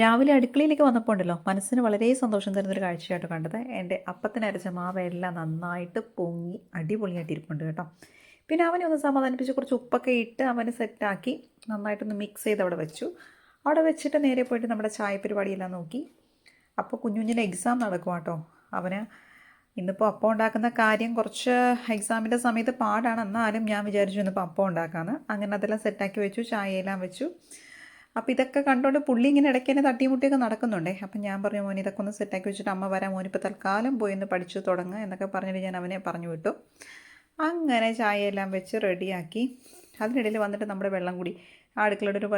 രാവിലെ അടുക്കളയിലേക്ക് വന്നപ്പോൾ ഉണ്ടല്ലോ മനസ്സിന് വളരെ സന്തോഷം തരുന്നൊരു കാഴ്ചയായിട്ട് കണ്ടത്. എൻ്റെ അപ്പത്തിനരച്ച മാവെല്ലാം നന്നായിട്ട് പൊങ്ങി അടിപൊളിയായിട്ട് ഇരിപ്പുണ്ട് കേട്ടോ. പിന്നെ അവനെ ഒന്ന് സമാധാനിപ്പിച്ച് കുറച്ച് ഉപ്പൊക്കെ ഇട്ട് അവന് സെറ്റാക്കി നന്നായിട്ടൊന്ന് മിക്സ് ചെയ്ത് അവിടെ വെച്ചു. അവിടെ വെച്ചിട്ട് നേരെ പോയിട്ട് നമ്മുടെ ചായ പരിപാടിയെല്ലാം നോക്കി. അപ്പോൾ കുഞ്ഞുഞ്ഞിൻ്റെ എക്സാം നടക്കും കേട്ടോ. അവന് ഇന്നിപ്പോൾ അപ്പം ഉണ്ടാക്കുന്ന കാര്യം കുറച്ച് എക്സാമിൻ്റെ സമയത്ത് പാടാണ്. എന്നാലും ഞാൻ വിചാരിച്ചു ഇന്നിപ്പോൾ അപ്പം ഉണ്ടാക്കാമെന്ന്. അങ്ങനെ അതെല്ലാം സെറ്റാക്കി വെച്ചു, ചായയെല്ലാം വെച്ചു. അപ്പോൾ ഇതൊക്കെ കണ്ടുകൊണ്ട് പുള്ളി ഇങ്ങനെ ഇടയ്ക്ക് തന്നെ തട്ടിമുട്ടിയൊക്കെ നടക്കുന്നുണ്ടേ. അപ്പം ഞാൻ പറഞ്ഞു, മോൻ ഇതൊക്കെ ഒന്ന് സെറ്റാക്കി വെച്ചിട്ട് അമ്മ വരാം, മോനിപ്പോൾ തൽക്കാലം പോയി ഒന്ന് പഠിച്ചു തുടങ്ങുക എന്നൊക്കെ പറഞ്ഞിട്ട് ഞാൻ അവനെ പറഞ്ഞു വിട്ടു. അങ്ങനെ ചായയെല്ലാം വെച്ച് റെഡിയാക്കി. അതിനിടയിൽ വന്നിട്ട് നമ്മുടെ വെള്ളം കൂടി അടുക്കളയുടെ ഒരു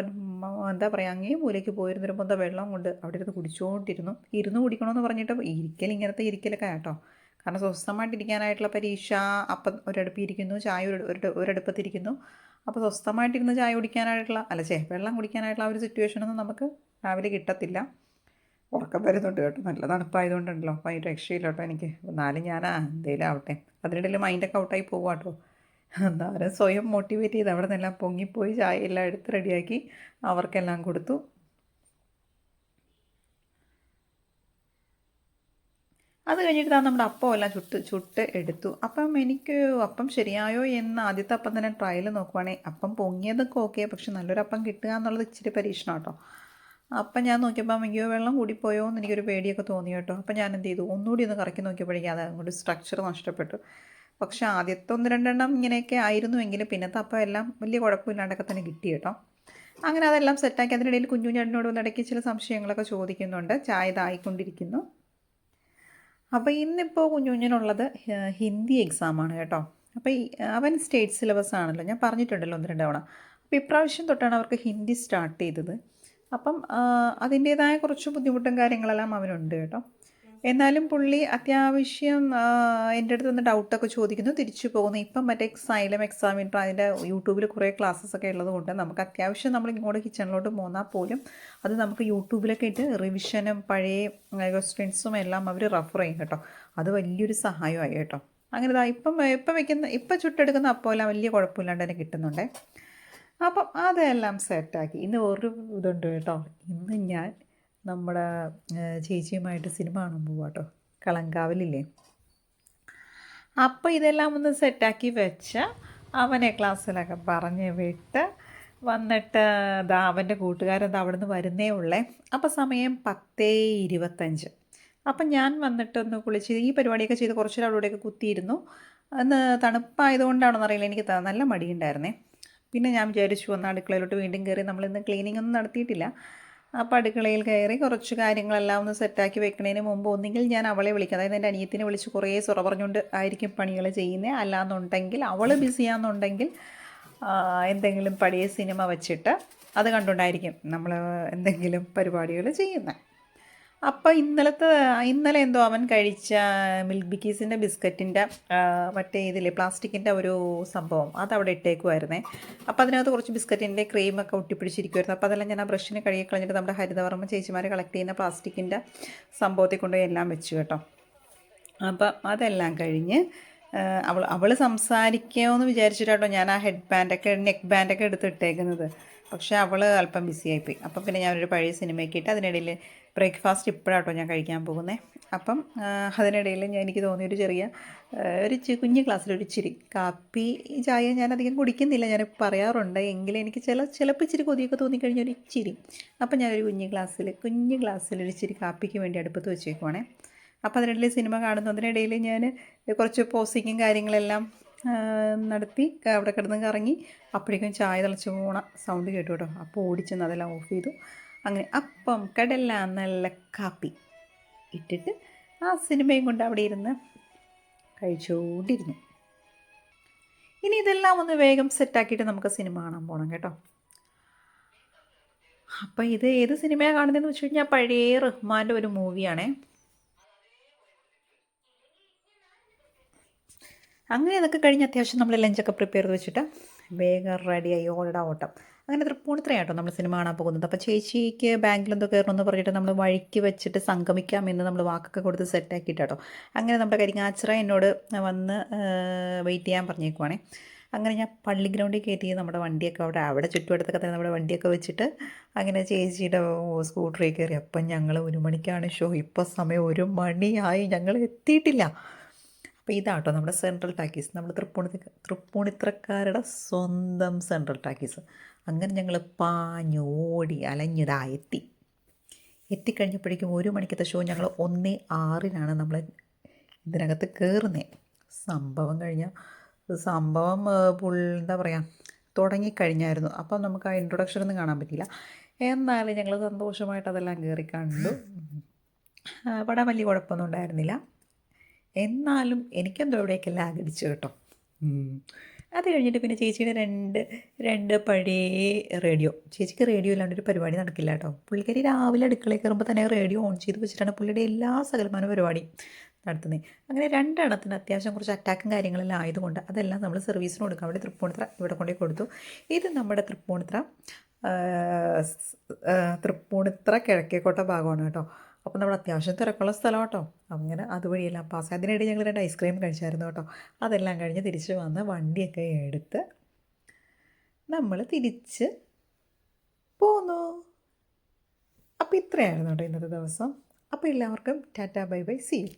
എന്താ പറയുക, അങ്ങേ മൂലയ്ക്ക് പോയിരുന്നൊരു മൊത്ത വെള്ളം കൊണ്ട് അവിടെ ഇരുന്ന് കുടിച്ചുകൊണ്ടിരുന്നു. ഇരുന്ന് കുടിക്കണമെന്ന് പറഞ്ഞിട്ട് ഇങ്ങനത്തെ ഇരിക്കലൊക്കെ കേട്ടോ. കാരണം സ്വസ്ഥമായിട്ടിരിക്കാനായിട്ടുള്ള പരീക്ഷ. അപ്പം ഒരടുപ്പ് ഇരിക്കുന്നു, ചായ ഒരടുപ്പത്തിരിക്കുന്നു. അപ്പോൾ സ്വസ്ഥമായിട്ടിരുന്ന് ചായ കുടിക്കാനായിട്ടുള്ള വെള്ളം കുടിക്കാനായിട്ടുള്ള ആ ഒരു സിറ്റുവേഷനൊന്നും നമുക്ക് രാവിലെ കിട്ടത്തില്ല. ഉറക്കം വരുന്നുണ്ട് കേട്ടോ, നല്ല തണുപ്പായതുകൊണ്ടുണ്ടല്ലോ. അപ്പോൾ അതിന് രക്ഷയില്ല കേട്ടോ എനിക്ക്. എന്നാലും ഞാൻ എന്തേലും ആവട്ടെ, അതിനിടയിൽ മൈൻഡൊക്കെ ഔട്ടായി പോവാം കേട്ടോ. എന്നാലും സ്വയം മോട്ടിവേറ്റ് ചെയ്ത് അവിടെ നിന്നെല്ലാം പൊങ്ങിപ്പോയി ചായയെല്ലാം എടുത്ത് റെഡിയാക്കി അവർക്കെല്ലാം കൊടുത്തു. അത് കഴിഞ്ഞിട്ട് നമ്മുടെ അപ്പം എല്ലാം ചുട്ട് എടുത്തു. അപ്പം എനിക്ക് അപ്പം ശരിയായോ എന്ന് ആദ്യത്തെ അപ്പം തന്നെ ട്രയൽ നോക്കുവാണെങ്കിൽ അപ്പം പൊങ്ങിയതൊക്കെ ഓക്കെ, പക്ഷെ നല്ലൊരു അപ്പം കിട്ടുക എന്നുള്ളത് ഇച്ചിരി പരീക്ഷണം കേട്ടോ. അപ്പം ഞാൻ നോക്കിയപ്പോൾ അയ്യോ വെള്ളം കൂടിപ്പോയോ എന്ന് എനിക്കൊരു പേടിയൊക്കെ തോന്നി കേട്ടോ. അപ്പം ഞാൻ എന്ത് ചെയ്തു, ഒന്നുകൂടി ഒന്ന് കറക്കി നോക്കിയപ്പോഴേക്കും അത് അങ്ങോട്ട് സ്ട്രക്ചർ നഷ്ടപ്പെട്ടു. പക്ഷേ ആദ്യത്തെ 1-2 ഇങ്ങനെയൊക്കെ ആയിരുന്നുവെങ്കിലും പിന്നത്തെ അപ്പം എല്ലാം വലിയ കുഴപ്പമില്ലാണ്ടൊക്കെ തന്നെ കിട്ടി കേട്ടോ. അങ്ങനെ അതെല്ലാം സെറ്റാക്കി. അതിനിടയിൽ കുഞ്ഞു ചേട്ടനോട് ഇടയ്ക്ക് ചില സംശയങ്ങളൊക്കെ ചോദിക്കുന്നുണ്ട്. ചായ ഇതായിക്കൊണ്ടിരിക്കുന്നു. അപ്പോൾ ഇന്നിപ്പോൾ കുഞ്ഞുഞ്ഞിനുള്ളത് ഹിന്ദി എക്സാമാണ് കേട്ടോ. അപ്പോൾ അവൻ സ്റ്റേറ്റ് സിലബസ് ആണല്ലോ, ഞാൻ പറഞ്ഞിട്ടുണ്ടല്ലോ 1-2 തവണ. അപ്പോൾ ഇപ്രാവശ്യം തൊട്ടാണ് അവർക്ക് ഹിന്ദി സ്റ്റാർട്ട് ചെയ്തത്. അപ്പം അതിൻ്റേതായ കുറച്ച് ബുദ്ധിമുട്ടും കാര്യങ്ങളെല്ലാം അവനുണ്ട് കേട്ടോ. എന്നാലും പുള്ളി അത്യാവശ്യം എൻ്റെ അടുത്ത് നിന്ന് ഡൗട്ടൊക്കെ ചോദിക്കുന്നു, തിരിച്ചു പോകുന്നു. ഇപ്പം മറ്റേ സൈലം എക്സാമിനർ അതിൻ്റെ യൂട്യൂബിൽ കുറേ ക്ലാസ്സൊക്കെ ഉള്ളത് കൊണ്ട് നമുക്ക് അത്യാവശ്യം നമ്മൾ ഇങ്ങോട്ട് കിച്ചണിലോട്ട് പോന്നാൽ പോലും അത് നമുക്ക് യൂട്യൂബിലൊക്കെ ഇട്ട് റിവിഷനും പഴയ ക്വസ്റ്റ്യൻസും എല്ലാം അവർ റെഫർ ചെയ്യും കേട്ടോ. അത് വലിയൊരു സഹായമായി കേട്ടോ. അങ്ങനെ ഇപ്പം ചുട്ടെടുക്കുന്ന അപ്പോഴെല്ലാം വലിയ കുഴപ്പമില്ലാണ്ട് തന്നെ കിട്ടുന്നുണ്ടേ. അപ്പം അതെല്ലാം സെറ്റാക്കി. ഇന്ന് ഒരു ഇതുണ്ട് കേട്ടോ. ഇന്ന് ഞാൻ നമ്മുടെ ചേച്ചിയുമായിട്ട് സിനിമ കാണാൻ പോവാം കേട്ടോ, കളങ്കാവലില്ലേ. അപ്പോൾ ഇതെല്ലാം ഒന്ന് സെറ്റാക്കി വെച്ച് അവനെ ക്ലാസ്സിലൊക്കെ പറഞ്ഞ് വിട്ട് വന്നിട്ട് അവൻ്റെ കൂട്ടുകാരെന്താ അവിടെ നിന്ന് വരുന്നേ ഉള്ളേ. അപ്പോൾ സമയം 10:25. അപ്പം ഞാൻ വന്നിട്ടൊന്ന് കുളിച്ച് ഈ പരിപാടിയൊക്കെ ചെയ്ത് കുറച്ച് അവിടെയൊക്കെ കുത്തിയിരുന്നു. അന്ന് തണുപ്പായതുകൊണ്ടാണെന്നറിയില്ല, എനിക്ക് നല്ല മടിയുണ്ടായിരുന്നേ. പിന്നെ ഞാൻ വിചാരിച്ചു ഒന്ന് അടുക്കളയിലോട്ട് വീണ്ടും കയറി. നമ്മളിന്ന് ക്ലീനിങ് ഒന്നും നടത്തിയിട്ടില്ല. അപ്പോൾ അടുക്കളയിൽ കയറി കുറച്ച് കാര്യങ്ങളെല്ലാം ഒന്ന് സെറ്റാക്കി വെക്കുന്നതിന് മുമ്പ് ഒന്നുകിൽ ഞാൻ അവളെ വിളിക്കാം, അതായത് എൻ്റെ അനിയത്തിനെ വിളിച്ച് കുറേ സൊറ പറഞ്ഞുകൊണ്ട് ആയിരിക്കും പണികൾ ചെയ്യുന്നത്. അല്ലാന്നുണ്ടെങ്കിൽ അവൾ ബിസിയാണെന്നുണ്ടെങ്കിൽ എന്തെങ്കിലും പഴയ സിനിമ വെച്ചിട്ട് അത് കണ്ടുകൊണ്ടായിരിക്കും നമ്മൾ എന്തെങ്കിലും പരിപാടികൾ ചെയ്യുന്നത്. അപ്പോൾ ഇന്നലെ എന്തോ അവൻ കഴിച്ച മിൽക്ക് ബിക്കീസിൻ്റെ ബിസ്ക്കറ്റിൻ്റെ മറ്റേ ഇതില്ലേ പ്ലാസ്റ്റിക്കിൻ്റെ ഒരു സംഭവം അതവിടെ ഇട്ടേക്കുമായിരുന്നേ. അപ്പോൾ അതിനകത്ത് കുറച്ച് ബിസ്ക്കറ്റിൻ്റെ ക്രീമൊക്കെ ഒട്ടിപ്പിടിച്ചിരിക്കുമായിരുന്നു. അപ്പോൾ അതെല്ലാം ഞാൻ ആ ബ്രഷിന് കഴുകി കളഞ്ഞിട്ട് നമ്മുടെ ഹരിതവർമ്മ ചേച്ചിമാർ കളക്ട് ചെയ്യുന്ന പ്ലാസ്റ്റിക്കിൻ്റെ സംഭവത്തിൽ കൊണ്ടുപോയി എല്ലാം വെച്ചു കേട്ടോ. അപ്പം അതെല്ലാം കഴിഞ്ഞ് അവൾ സംസാരിക്കാമെന്ന് വിചാരിച്ചിട്ടാട്ടോ ഞാൻ ആ നെക്ക് ബാൻഡൊക്കെ എടുത്തിട്ടേക്കുന്നത്. പക്ഷേ അവൾ അല്പം ബിസിയായിപ്പോയി. അപ്പം പിന്നെ ഞാനൊരു പഴയ സിനിമയൊക്കെ ഇട്ട് അതിനിടയിൽ ബ്രേക്ക്ഫാസ്റ്റ് ഇപ്പോഴാട്ടോ ഞാൻ കഴിക്കാൻ പോകുന്നത്. അപ്പം അതിനിടയിൽ എനിക്ക് തോന്നിയൊരു കുഞ്ഞു ഗ്ലാസ്സിലൊരു ഇച്ചിരി കാപ്പി ചായ ഞാനധികം കുടിക്കുന്നില്ല, ഞാൻ പറയാറുണ്ട്. എങ്കിലും എനിക്ക് ചിലപ്പോൾ ഇച്ചിരി കൊതിയൊക്കെ തോന്നിക്കഴിഞ്ഞാൽ ഒരു ഇച്ചിരി. അപ്പം ഞാനൊരു കുഞ്ഞു ഗ്ലാസ്സിൽ ഇച്ചിരി കാപ്പിക്ക് വേണ്ടി അടുപ്പത്ത് വെച്ചേക്കുവാണേ. അപ്പോൾ അതിനിടയിൽ സിനിമ കാണുന്നതിനിടയിൽ ഞാൻ കുറച്ച് പോസിങ്ങും കാര്യങ്ങളെല്ലാം നടത്തി അവിടെ കിടന്ന് കറങ്ങി. അപ്പോഴേക്കും ചായ തിളച്ച് പോണ സൗണ്ട് കേട്ടു കേട്ടോ. അപ്പോൾ ഓടിച്ചെന്ന് അതെല്ലാം ഓഫ് ചെയ്തു. അങ്ങനെ അപ്പം കടല നല്ല കാപ്പി ഇട്ടിട്ട് ആ സിനിമയും കൊണ്ട് അവിടെ ഇരുന്ന് കഴിച്ചുകൊണ്ടിരുന്നു. ഇനി ഇതെല്ലാം ഒന്ന് വേഗം സെറ്റാക്കിയിട്ട് നമുക്ക് സിനിമ കാണാൻ പോകണം കേട്ടോ. അപ്പം ഇത് ഏത് സിനിമയാണ് കാണുന്നതെന്ന് വെച്ച് കഴിഞ്ഞാൽ പഴയ റഹ്മാൻ്റെ ഒരു മൂവിയാണേ. അങ്ങനെ അതൊക്കെ കഴിഞ്ഞ് അത്യാവശ്യം നമ്മൾ ലഞ്ചൊക്കെ പ്രിപ്പയർ ചെയ്ത് വെച്ചിട്ട് വേഗം റെഡിയായി ഓട്ടം. അങ്ങനെ തൃപ്പൂണിത്തുറയാട്ടോ നമ്മൾ സിനിമ കാണാൻ പോകുന്നത്. അപ്പോൾ ചേച്ചിക്ക് ബാങ്കിലെന്തോ കയറണമെന്ന് പറഞ്ഞിട്ട് നമ്മൾ വഴിക്ക് വെച്ചിട്ട് സംഗമിക്കാമെന്ന് നമ്മൾ വാക്കൊക്കെ കൊടുത്ത് സെറ്റാക്കിയിട്ടോ. അങ്ങനെ നമ്മുടെ കരിങ്ങാച്ചിറ എന്നോട് വന്ന് വെയിറ്റ് ചെയ്യാൻ പറഞ്ഞേക്കുവാണേ. അങ്ങനെ ഞാൻ പള്ളി ഗ്രൗണ്ടിൽ കയറ്റി നമ്മുടെ വണ്ടിയൊക്കെ അവിടെ ചുറ്റുവട്ടത്തൊക്കെ തന്നെ നമ്മുടെ വണ്ടിയൊക്കെ വെച്ചിട്ട് അങ്ങനെ ചേച്ചിയുടെ സ്കൂട്ടറിൽ കയറി. അപ്പം ഞങ്ങൾ 1 മണിക്കാണ് ഷോ. ഇപ്പോൾ സമയം 1 മണിയായി, ഞങ്ങൾ എത്തിയിട്ടില്ല. അപ്പോൾ ഇതാട്ടോ നമ്മുടെ സെൻട്രൽ ടാക്കീസ്, നമ്മുടെ തൃപ്പൂണിത്തറക്കാരുടെ സ്വന്തം സെൻട്രൽ ടാക്കീസ്. അങ്ങനെ ഞങ്ങൾ പാഞ്ഞോടി അലഞ്ഞിതാ എത്തിക്കഴിഞ്ഞപ്പോഴേക്കും 1 മണിക്കത്തെ ഷോ. ഞങ്ങൾ 1:06 നമ്മൾ ഇതിനകത്ത് കയറുന്നത്. സംഭവം എന്താ പറയുക, തുടങ്ങിക്കഴിഞ്ഞായിരുന്നു. അപ്പം നമുക്ക് ആ ഇൻട്രൊഡക്ഷനൊന്നും കാണാൻ പറ്റിയില്ല. എന്നാലും ഞങ്ങൾ സന്തോഷമായിട്ട് അതെല്ലാം കയറി കണ്ടു. പടം വലിയ കുഴപ്പമൊന്നും ഉണ്ടായിരുന്നില്ല. എന്നാലും എനിക്കെന്തോ ഇവിടെയൊക്കെ ലാഗടിച്ചു കേട്ടോ. അത് കഴിഞ്ഞിട്ട് പിന്നെ ചേച്ചിയുടെ രണ്ട് പഴയ റേഡിയോ. ചേച്ചിക്ക് റേഡിയോ ഇല്ലാണ്ടൊരു പരിപാടി നടക്കില്ല കേട്ടോ. പുള്ളിക്കാരി രാവിലെ അടുക്കളയിൽ കയറുമ്പോൾ തന്നെ റേഡിയോ ഓൺ ചെയ്ത് വെച്ചിട്ടാണ് പുള്ളിയുടെ എല്ലാ സകലമാന പരിപാടിയും നടത്തുന്നത്. അങ്ങനെ 2 എണ്ണത്തിന് അത്യാവശ്യം കുറച്ച് അറ്റാക്കും കാര്യങ്ങളെല്ലാം ആയതുകൊണ്ട് അതെല്ലാം നമ്മൾ സർവീസിന് കൊടുക്കാൻ വേണ്ടി തൃപ്പൂണിത്തറ ഇവിടെ കൊണ്ടുപോയി കൊടുത്തു. ഇത് നമ്മുടെ തൃപ്പൂണിത്തറ കിഴക്കേക്കോട്ട ഭാഗമാണ് കേട്ടോ. അപ്പോൾ നമ്മൾ അത്യാവശ്യം തിരക്കുള്ള സ്ഥലം കേട്ടോ. അങ്ങനെ അതുവഴിയെല്ലാം പാസ്. അതിനിടെ ഞങ്ങൾ 2 ഐസ്ക്രീം കഴിച്ചായിരുന്നു കേട്ടോ. അതെല്ലാം കഴിഞ്ഞ് തിരിച്ച് വന്ന് വണ്ടിയൊക്കെ എടുത്ത് നമ്മൾ തിരിച്ച് പോന്നു. അപ്പോൾ ഇത്രയായിരുന്നു കേട്ടോ ഇന്നത്തെ ദിവസം. അപ്പോൾ എല്ലാവർക്കും tata bye bye, see U.